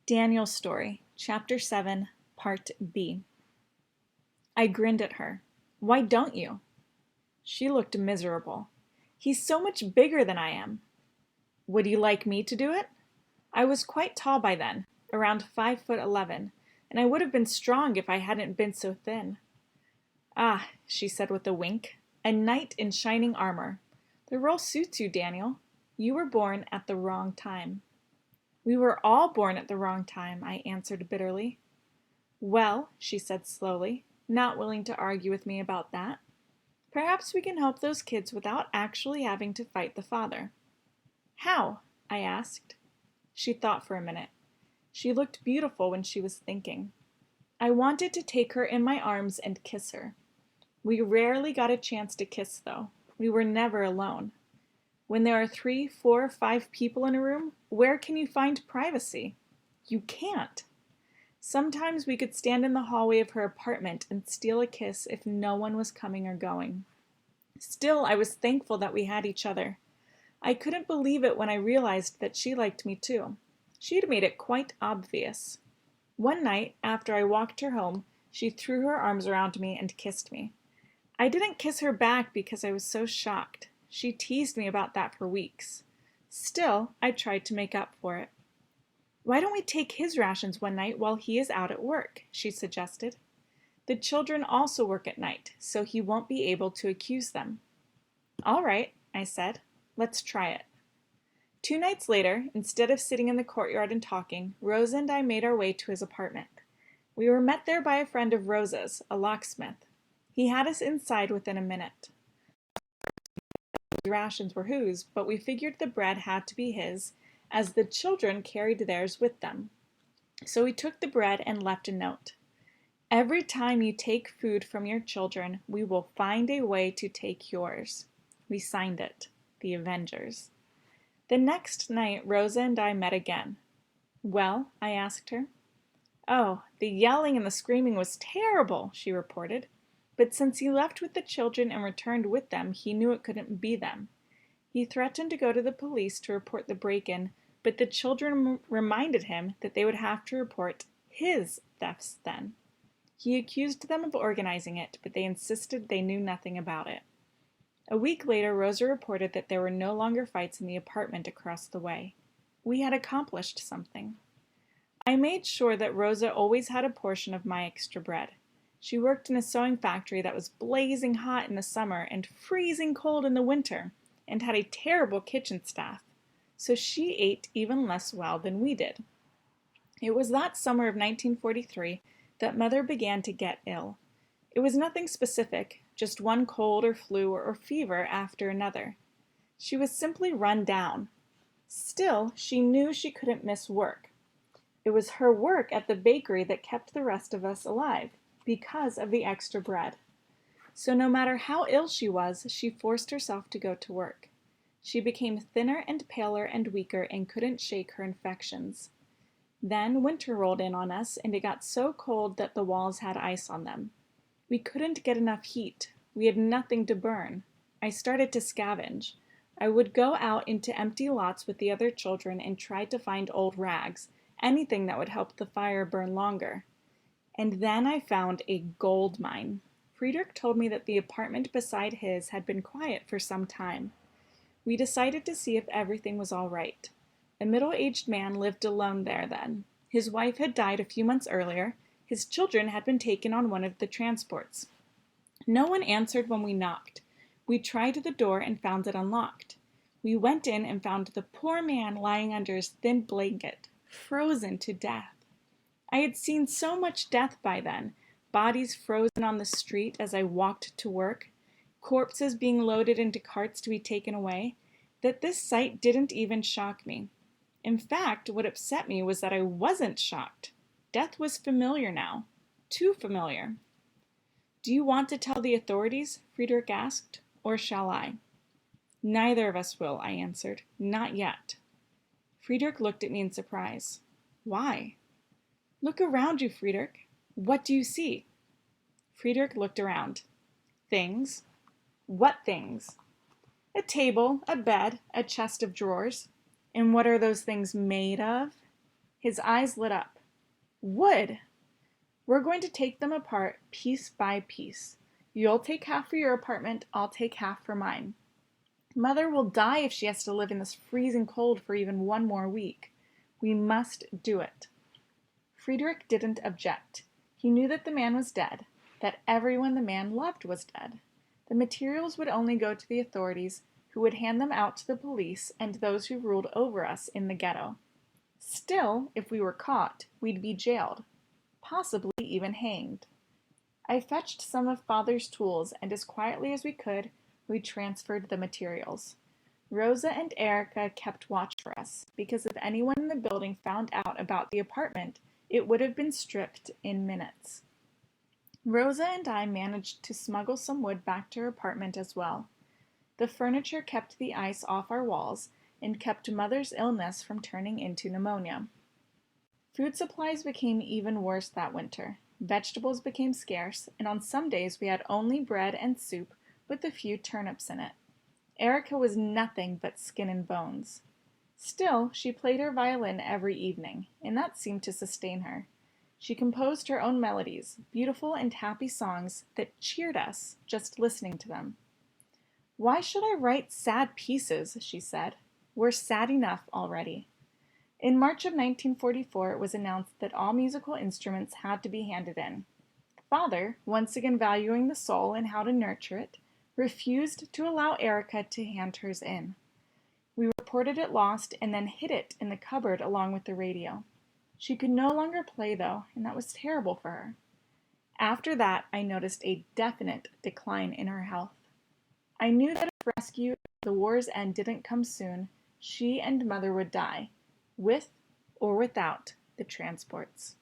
Daniel's Story, Chapter 7, Part B. I grinned at her. Why don't you? She looked miserable. He's so much bigger than I am. Would you like me to do it? I was quite tall by then, around 5'11", and I would have been strong if I hadn't been so thin. Ah, she said with a wink, a knight in shining armor. The role suits you, Daniel. You were born at the wrong time. We were all born at the wrong time, I answered bitterly. Well, she said slowly, not willing to argue with me about that. Perhaps we can help those kids without actually having to fight the father. How? I asked. She thought for a minute. She looked beautiful when she was thinking. I wanted to take her in my arms and kiss her. We rarely got a chance to kiss, though. We were never alone. When there are 3, 4, 5 people in a room, where can you find privacy? You can't. Sometimes we could stand in the hallway of her apartment and steal a kiss if no one was coming or going. Still, I was thankful that we had each other. I couldn't believe it when I realized that she liked me too. She had made it quite obvious. One night, after I walked her home, she threw her arms around me and kissed me. I didn't kiss her back because I was so shocked. She teased me about that for weeks. Still, I tried to make up for it. Why don't we take his rations one night while he is out at work? She suggested. The children also work at night, so he won't be able to accuse them. All right, I said. Let's try it. 2 nights later, instead of sitting in the courtyard and talking, Rosa and I made our way to his apartment. We were met there by a friend of Rosa's, a locksmith. He had us inside within a minute. The rations were whose, but we figured the bread had to be his, as the children carried theirs with them. So we took the bread and left a note. Every time you take food from your children, we will find a way to take yours. We signed it, the Avengers. The next night, Rosa and I met again. Well, I asked her. Oh, the yelling and the screaming was terrible, she reported. But since he left with the children and returned with them, he knew it couldn't be them. He threatened to go to the police to report the break-in, but the children reminded him that they would have to report his thefts then. He accused them of organizing it, but they insisted they knew nothing about it. A week later, Rosa reported that there were no longer fights in the apartment across the way. We had accomplished something. I made sure that Rosa always had a portion of my extra bread. She worked in a sewing factory that was blazing hot in the summer and freezing cold in the winter, and had a terrible kitchen staff, so she ate even less well than we did. It was that summer of 1943 that Mother began to get ill. It was nothing specific, just one cold or flu or fever after another. She was simply run down. Still, she knew she couldn't miss work. It was her work at the bakery that kept the rest of us alive, because of the extra bread. So no matter how ill she was, she forced herself to go to work. She became thinner and paler and weaker and couldn't shake her infections. Then winter rolled in on us, and it got so cold that the walls had ice on them. We couldn't get enough heat. We had nothing to burn. I started to scavenge. I would go out into empty lots with the other children and try to find old rags, anything that would help the fire burn longer. And then I found a gold mine. Friedrich told me that the apartment beside his had been quiet for some time. We decided to see if everything was all right. A middle-aged man lived alone there then. His wife had died a few months earlier. His children had been taken on one of the transports. No one answered when we knocked. We tried the door and found it unlocked. We went in and found the poor man lying under his thin blanket, frozen to death. I had seen so much death by then, bodies frozen on the street as I walked to work, corpses being loaded into carts to be taken away, that this sight didn't even shock me. In fact, what upset me was that I wasn't shocked. Death was familiar now. Too familiar. Do you want to tell the authorities? Friedrich asked. Or shall I? Neither of us will, I answered. Not yet. Friedrich looked at me in surprise. Why? Look around you, Friedrich. What do you see? Friedrich looked around. Things. What things? A table, a bed, a chest of drawers. And what are those things made of? His eyes lit up. Wood! We're going to take them apart piece by piece. You'll take half for your apartment, I'll take half for mine. Mother will die if she has to live in this freezing cold for even one more week. We must do it. Friedrich didn't object. He knew that the man was dead, that everyone the man loved was dead. The materials would only go to the authorities, who would hand them out to the police and those who ruled over us in the ghetto. Still, if we were caught, we'd be jailed, possibly even hanged. I fetched some of Father's tools, and as quietly as we could, we transferred the materials. Rosa and Erica kept watch for us, because if anyone in the building found out about the apartment, it would have been stripped in minutes. Rosa and I managed to smuggle some wood back to her apartment as well. The furniture kept the ice off our walls and kept Mother's illness from turning into pneumonia. Food supplies became even worse that winter. Vegetables became scarce, and on some days we had only bread and soup with a few turnips in it. Erica was nothing but skin and bones. Still, she played her violin every evening, and that seemed to sustain her. She composed her own melodies, beautiful and happy songs that cheered us just listening to them. "Why should I write sad pieces?" she said. "We're sad enough already." In March of 1944, it was announced that all musical instruments had to be handed in. Father, once again valuing the soul and how to nurture it, refused to allow Erica to hand hers in. We reported it lost and then hid it in the cupboard along with the radio. She could no longer play though, and that was terrible for her. After that, I noticed a definite decline in her health. I knew that if rescue at the war's end didn't come soon, she and Mother would die, with or without the transports.